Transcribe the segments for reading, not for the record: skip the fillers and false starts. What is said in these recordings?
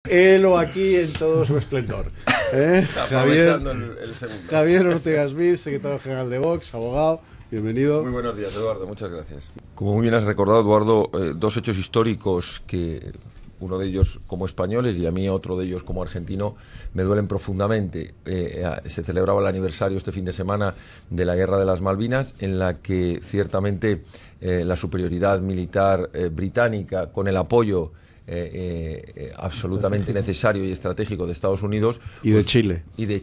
Helo aquí en todo su esplendor. Javier Ortega Smith, secretario general de Vox, abogado, bienvenido. Muy buenos días, Eduardo, muchas gracias. Como muy bien has recordado, Eduardo, dos hechos históricos que uno de ellos como españoles y a mí otro de ellos como argentino me duelen profundamente. Se celebraba el aniversario este fin de semana de la Guerra de las Malvinas, en la que ciertamente la superioridad militar británica, con el apoyo absolutamente necesario y estratégico de Estados Unidos y de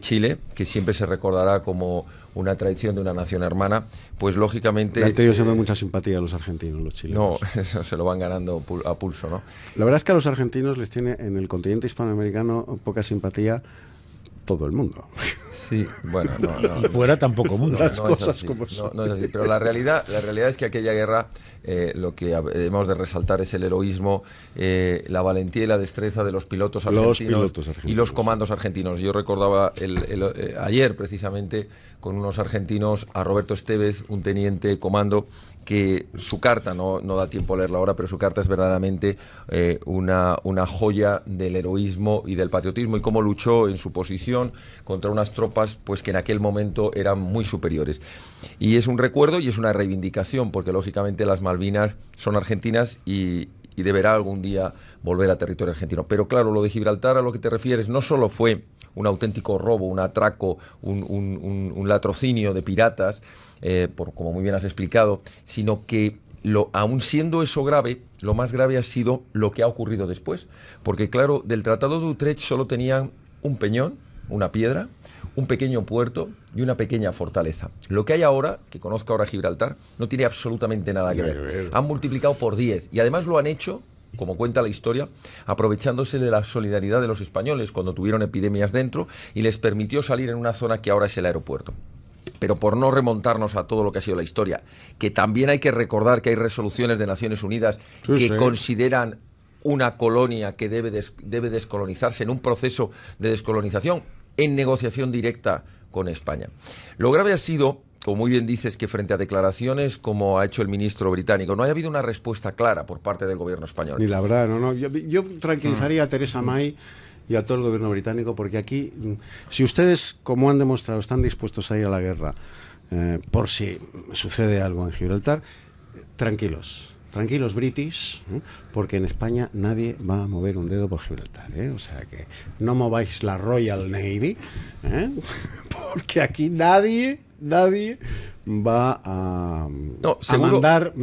Chile, que siempre se recordará como una traición de una nación hermana, pues lógicamente han tenido siempre mucha simpatía a los argentinos, los chilenos. No, eso se lo van ganando a pulso, ¿no? La verdad es que a los argentinos les tiene en el continente hispanoamericano poca simpatía todo el mundo. Sí, bueno, no. Y fuera tampoco mundo. Las cosas como son. No es así, pero la realidad es que aquella guerra, lo que debemos de resaltar es el heroísmo, la valentía y la destreza de los pilotos argentinos y los comandos argentinos. Yo recordaba ayer precisamente con unos argentinos a Roberto Estevez, un teniente comando, que su carta, no da tiempo a leerla ahora, pero su carta es verdaderamente una joya del heroísmo y del patriotismo y cómo luchó en su posición contra unas tropas pues que en aquel momento eran muy superiores. Y es un recuerdo y es una reivindicación, porque lógicamente las Malvinas son argentinas y deberá algún día volver a territorio argentino. Pero claro, lo de Gibraltar, a lo que te refieres, no solo fue un auténtico robo, un atraco, un latrocinio de piratas, como muy bien has explicado, sino que aun siendo eso grave, lo más grave ha sido lo que ha ocurrido después. Porque claro, del Tratado de Utrecht solo tenían un peñón, una piedra, un pequeño puerto y una pequeña fortaleza. Lo que hay ahora, que conozco ahora Gibraltar, no tiene absolutamente nada que ver. Han multiplicado por 10 y además lo han hecho, como cuenta la historia, aprovechándose de la solidaridad de los españoles cuando tuvieron epidemias dentro y les permitió salir en una zona que ahora es el aeropuerto. Pero por no remontarnos a todo lo que ha sido la historia, que también hay que recordar que hay resoluciones de Naciones Unidas que consideran una colonia que debe descolonizarse en un proceso de descolonización en negociación directa con España. Lo grave ha sido, como muy bien dices, que frente a declaraciones como ha hecho el ministro británico, no haya habido una respuesta clara por parte del gobierno español. Ni la verdad, no. Yo tranquilizaría a Theresa May y a todo el gobierno británico, porque aquí, si ustedes, como han demostrado, están dispuestos a ir a la guerra por si sucede algo en Gibraltar, tranquilos British, porque en España nadie va a mover un dedo por Gibraltar, o sea que no mováis la Royal Navy, porque aquí nadie va a mandar,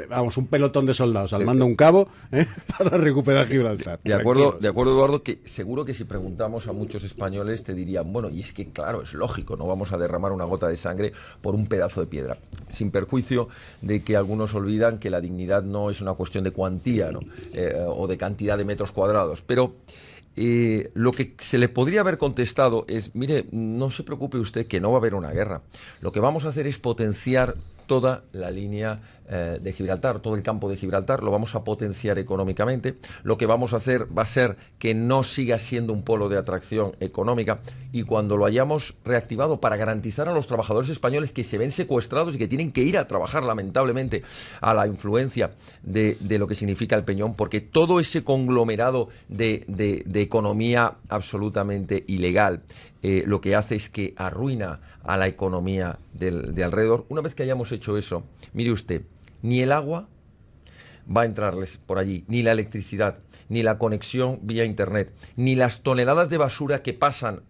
vamos, un pelotón de soldados al mando un cabo para recuperar Gibraltar. De acuerdo, Eduardo, que seguro que si preguntamos a muchos españoles te dirían, bueno, y es que claro, es lógico, no vamos a derramar una gota de sangre por un pedazo de piedra, sin perjuicio de que algunos olvidan que la dignidad no es una cuestión de cuantía, ¿no? O de cantidad de metros cuadrados, pero lo que se le podría haber contestado es, mire, no se preocupe usted que no va a haber una guerra. Lo que vamos a hacer es potenciar toda la línea de Gibraltar, todo el campo de Gibraltar, lo vamos a potenciar económicamente. Lo que vamos a hacer va a ser que no siga siendo un polo de atracción económica, y cuando lo hayamos reactivado, para garantizar a los trabajadores españoles que se ven secuestrados y que tienen que ir a trabajar lamentablemente a la influencia de lo que significa el peñón, porque todo ese conglomerado de economía absolutamente ilegal lo que hace es que arruina a la economía de alrededor. Una vez que hayamos hecho eso, mire usted, ni el agua va a entrarles por allí, ni la electricidad, ni la conexión vía internet, ni las toneladas de basura que pasan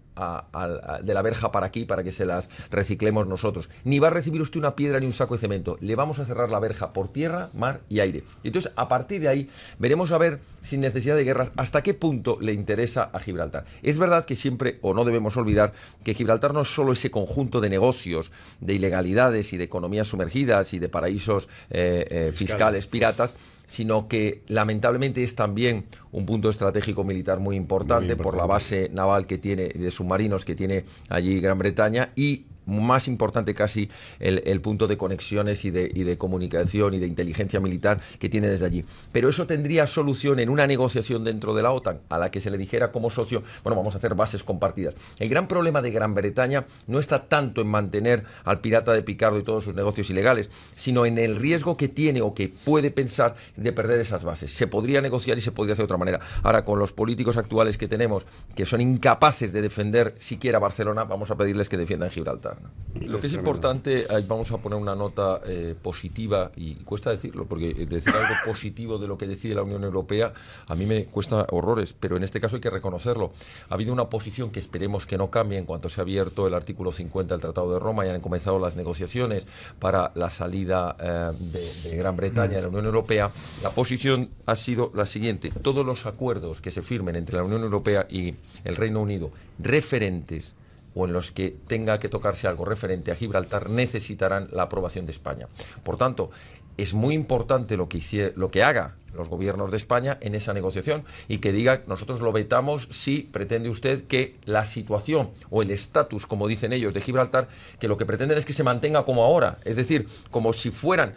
de la verja para aquí, para que se las reciclemos nosotros. Ni va a recibir usted una piedra ni un saco de cemento. Le vamos a cerrar la verja por tierra, mar y aire. Y entonces, a partir de ahí, veremos a ver, sin necesidad de guerras, hasta qué punto le interesa a Gibraltar. Es verdad que siempre, o no debemos olvidar, que Gibraltar no es solo ese conjunto de negocios, de ilegalidades y de economías sumergidas y de paraísos fiscales piratas, sino que lamentablemente es también un punto estratégico militar muy importante por la base naval que tiene, de submarinos que tiene allí Gran Bretaña, y más importante casi el punto de conexiones y de comunicación y de inteligencia militar que tiene desde allí. Pero eso tendría solución en una negociación dentro de la OTAN, a la que se le dijera como socio, bueno, vamos a hacer bases compartidas. El gran problema de Gran Bretaña no está tanto en mantener al pirata de Picardo y todos sus negocios ilegales, sino en el riesgo que tiene o que puede pensar de perder esas bases. Se podría negociar y se podría hacer de otra manera. Ahora, con los políticos actuales que tenemos, que son incapaces de defender siquiera Barcelona, vamos a pedirles que defiendan Gibraltar. Lo que es importante, vamos a poner una nota positiva, y cuesta decirlo, porque decir algo positivo de lo que decide la Unión Europea a mí me cuesta horrores, pero en este caso hay que reconocerlo. Ha habido una posición que esperemos que no cambie en cuanto se ha abierto el artículo 50 del Tratado de Roma y han comenzado las negociaciones para la salida de Gran Bretaña de la Unión Europea. La posición ha sido la siguiente: todos los acuerdos que se firmen entre la Unión Europea y el Reino Unido referentes o en los que tenga que tocarse algo referente a Gibraltar necesitarán la aprobación de España. Por tanto, es muy importante lo que haga los gobiernos de España en esa negociación y que diga: nosotros lo vetamos si pretende usted que la situación o el estatus, como dicen ellos, de Gibraltar, que lo que pretenden es que se mantenga como ahora, es decir, como si fueran,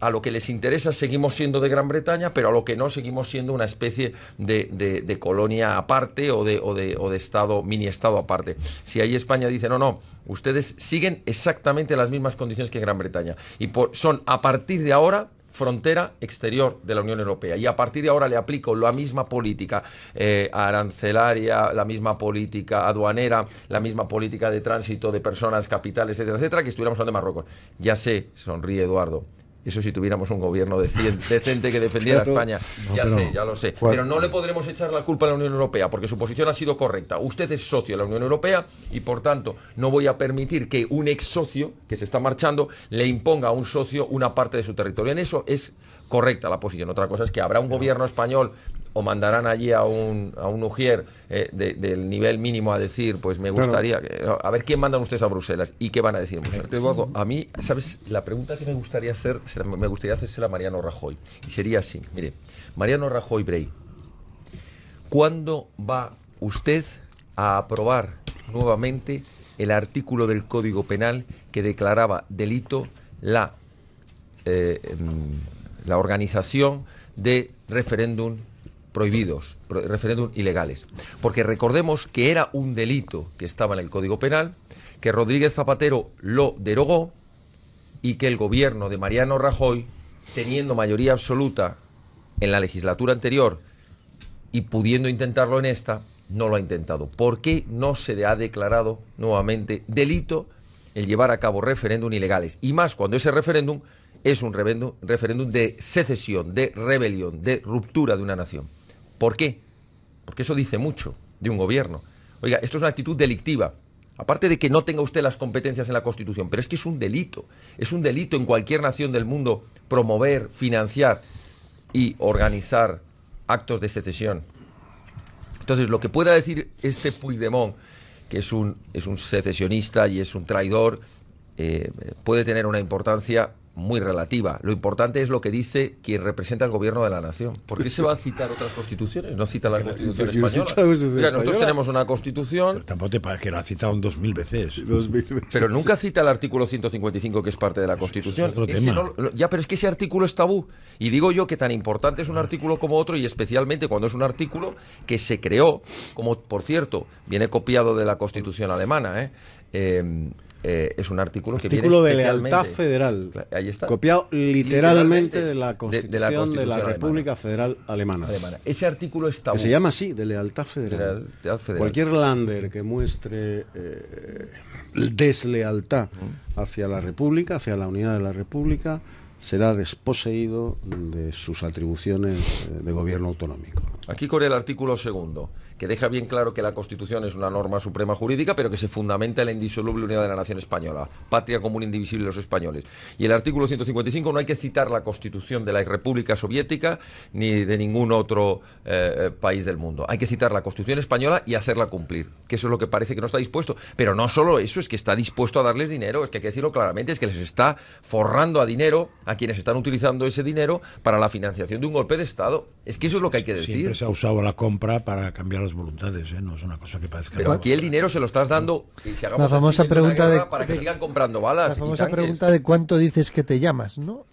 a lo que les interesa seguimos siendo de Gran Bretaña, pero a lo que no seguimos siendo una especie de colonia aparte o de estado, mini estado aparte. Si ahí España dice: no, ustedes siguen exactamente las mismas condiciones que Gran Bretaña y son a partir de ahora frontera exterior de la Unión Europea, y a partir de ahora le aplico la misma política arancelaria, la misma política aduanera, la misma política de tránsito de personas, capitales, etcétera, etcétera, que estuviéramos hablando de Marruecos. Ya sé, sonríe Eduardo, eso si tuviéramos un gobierno decente que defendiera a España, ya lo sé. Pero no le podremos echar la culpa a la Unión Europea, porque su posición ha sido correcta. Usted es socio de la Unión Europea y, por tanto, no voy a permitir que un ex socio que se está marchando le imponga a un socio una parte de su territorio. En eso es correcta la posición. Otra cosa es que habrá un gobierno español o mandarán allí a un ujier del nivel mínimo a decir, pues me gustaría, a ver quién mandan ustedes a Bruselas y qué van a decir. Eduardo, a mí, ¿sabes? La pregunta que me gustaría hacérsela a Mariano Rajoy, y sería así: mire, Mariano Rajoy Brey, ¿cuándo va usted a aprobar nuevamente el artículo del Código Penal que declaraba delito la organización de referéndum prohibidos, referéndum ilegales? Porque recordemos que era un delito que estaba en el Código Penal, que Rodríguez Zapatero lo derogó y que el gobierno de Mariano Rajoy, teniendo mayoría absoluta en la legislatura anterior y pudiendo intentarlo en esta, no lo ha intentado. ¿Por qué no se le ha declarado nuevamente delito el llevar a cabo referéndum ilegales? Y más cuando ese referéndum es un referéndum de secesión, de rebelión, de ruptura de una nación. ¿Por qué? Porque eso dice mucho de un gobierno. Oiga, esto es una actitud delictiva. Aparte de que no tenga usted las competencias en la Constitución, pero es que es un delito. Es un delito en cualquier nación del mundo promover, financiar y organizar actos de secesión. Entonces, lo que pueda decir este Puigdemont, que es un secesionista y es un traidor, puede tener una importancia muy relativa. Lo importante es lo que dice quien representa al gobierno de la nación. ¿Por qué se va a citar otras constituciones? No cita la Constitución española. Mira, nosotros tenemos una Constitución... Pero tampoco te parece que lo ha citado 2000 veces. Pero nunca cita el artículo 155, que es parte de la Constitución. Pero es que ese artículo es tabú. Y digo yo que tan importante es un artículo como otro, y especialmente cuando es un artículo que se creó, como por cierto, viene copiado de la Constitución alemana, es un artículo que viene de lealtad federal. Ahí está. Copiado literalmente de la Constitución de la República Federal Alemana. Ese artículo está... Que se llama así, de lealtad federal. Cualquier lander que muestre deslealtad hacia la República, hacia la unidad de la República, será desposeído de sus atribuciones de gobierno autonómico. Aquí con el artículo 2, que deja bien claro que la Constitución es una norma suprema jurídica, pero que se fundamenta en la indisoluble unidad de la nación española, patria común indivisible de los españoles. Y el artículo 155, no hay que citar la Constitución de la República Soviética ni de ningún otro país del mundo. Hay que citar la Constitución española y hacerla cumplir, que eso es lo que parece que no está dispuesto. Pero no solo eso, es que está dispuesto a darles dinero, es que hay que decirlo claramente, es que les está forrando a dinero a quienes están utilizando ese dinero para la financiación de un golpe de Estado. Es que eso es lo que hay que decir. Siempre se ha usado la compra para cambiar los las voluntades, ¿eh? No es una cosa que parezca... Pero aquí el dinero se lo estás dando y si hagamos la famosa pregunta para que sigan comprando balas la y famosa tanques. pregunta de cuánto dices que te llamas, ¿no?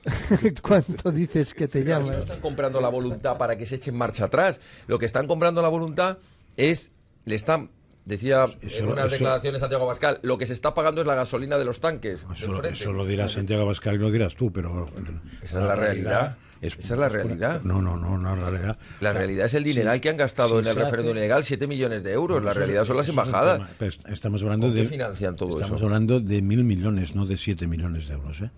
¿Cuánto dices que te Pero aquí llamas? no están comprando la voluntad para que se echen marcha atrás. Lo que están comprando la voluntad es, decía en unas declaraciones Santiago Abascal, lo que se está pagando es la gasolina de los tanques. Eso lo dirá Santiago Abascal y lo dirás tú, pero... Esa es la realidad. Esa es la realidad. No, la realidad. La realidad es el dineral que han gastado en el referéndum ilegal, 7 millones de euros. La realidad son las embajadas. Estamos hablando ¿Qué financian todo eso? Estamos hablando de 1.000 millones, no de 7 millones de euros, ¿eh?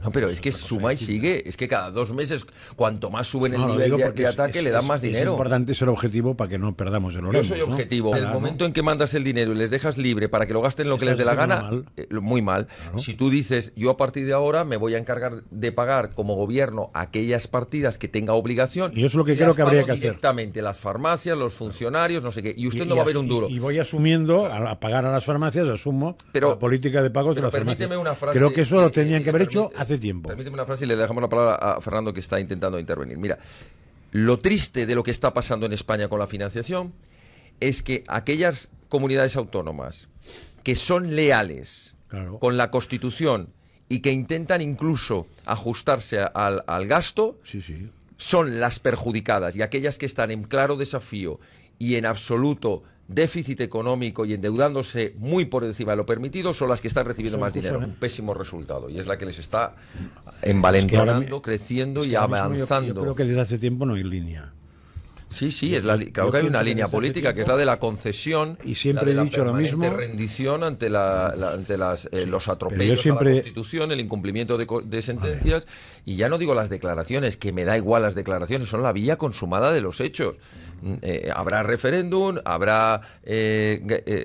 No, pero es que suma y sigue. Es que cada 2 meses, cuanto más suben el nivel de ataque, le dan más dinero. Es importante ser objetivo para que no perdamos el orden. Yo soy objetivo. En el momento en que mandas el dinero y les dejas libre para que lo gasten lo que les dé la gana, muy mal. Claro. Si tú dices, yo a partir de ahora me voy a encargar de pagar como gobierno aquellas partidas que tenga obligación. Y eso es lo que creo que habría que hacer. Directamente las farmacias, los funcionarios, no sé qué. Y usted no va a ver un duro. Y voy asumiendo, a pagar a las farmacias, asumo la política de pagos de las farmacias. Una frase, creo que eso lo tenían que haber hecho hace tiempo. Permíteme una frase y le dejamos la palabra a Fernando, que está intentando intervenir. Mira, lo triste de lo que está pasando en España con la financiación es que aquellas comunidades autónomas que son leales con la Constitución y que intentan incluso ajustarse al gasto, son las perjudicadas, y aquellas que están en claro desafío y en absoluto déficit económico y endeudándose muy por encima de lo permitido son las que están recibiendo más dinero. Un pésimo resultado, y es la que les está envalentonando, creciendo y avanzando. Yo creo que desde hace tiempo no hay línea. Sí, claro que hay una línea política, que es la de la concesión, y siempre he dicho lo mismo, rendición ante los atropellos a la Constitución, el incumplimiento de sentencias, y ya no digo las declaraciones, que me da igual las declaraciones, son la vía consumada de los hechos. Habrá referéndum, habrá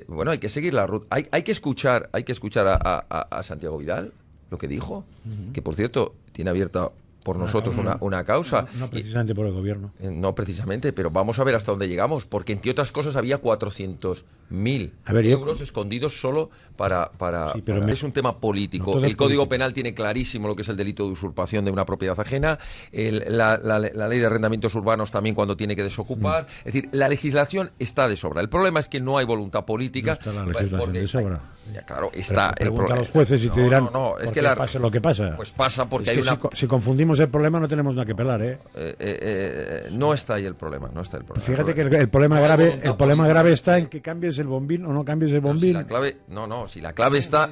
bueno, hay que seguir la ruta, hay que escuchar a Santiago Vidal, lo que dijo, que por cierto tiene abierta por nosotros una causa. No precisamente por el gobierno. No precisamente, pero vamos a ver hasta dónde llegamos, porque entre otras cosas había 400.000 euros escondidos solo para es un tema político. El Código Penal tiene clarísimo lo que es el delito de usurpación de una propiedad ajena, la ley de arrendamientos urbanos también cuando tiene que desocupar. Es decir, la legislación está de sobra. El problema es que no hay voluntad política. No está la legislación de sobra. Claro, está pregunta a los jueces y te dirán es que pasa lo que pasa. Pues pasa porque es que hay si confundimos el problema no tenemos nada que pelar, no está ahí el problema, Fíjate que el problema grave está en que cambies el bombín o no cambies el bombín. Si la clave está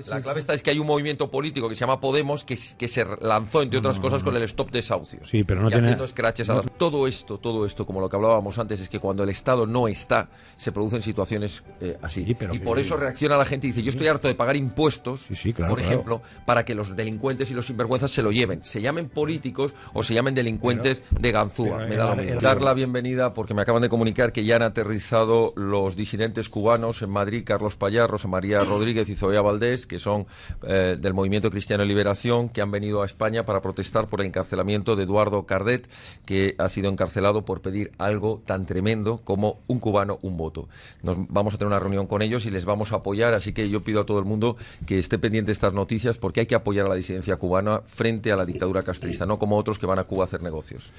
es que hay un movimiento político que se llama Podemos que se lanzó entre otras cosas con el stop desahucios. Sí, pero no tiene haciendo scratches a todo esto, como lo que hablábamos antes, es que cuando el Estado no está, se producen situaciones así. Y por eso reacciona la gente y dice, yo estoy harto de pagar impuestos, por ejemplo, para que los delincuentes y los sinvergüenzas se lo lleven. Se llamen políticos o se llamen delincuentes de ganzúa. Me da lo mismo. Dar la bienvenida, porque me acaban de comunicar que ya han aterrizado los disidentes cubanos en Madrid, Carlos Payá, Rosa María Rodríguez y Zoea Valdés, que son del Movimiento Cristiano de Liberación, que han venido a España para protestar por el encarcelamiento de Eduardo Cardet, que ha sido encarcelado por pedir algo tan tremendo como un cubano, un voto. Vamos a tener una reunión con ellos y les vamos a apoyar, así que yo pido a todo el mundo que esté pendiente de estas noticias, porque hay que apoyar a la disidencia cubana frente a la dictadura castrista, no como otros que van a Cuba a hacer negocios.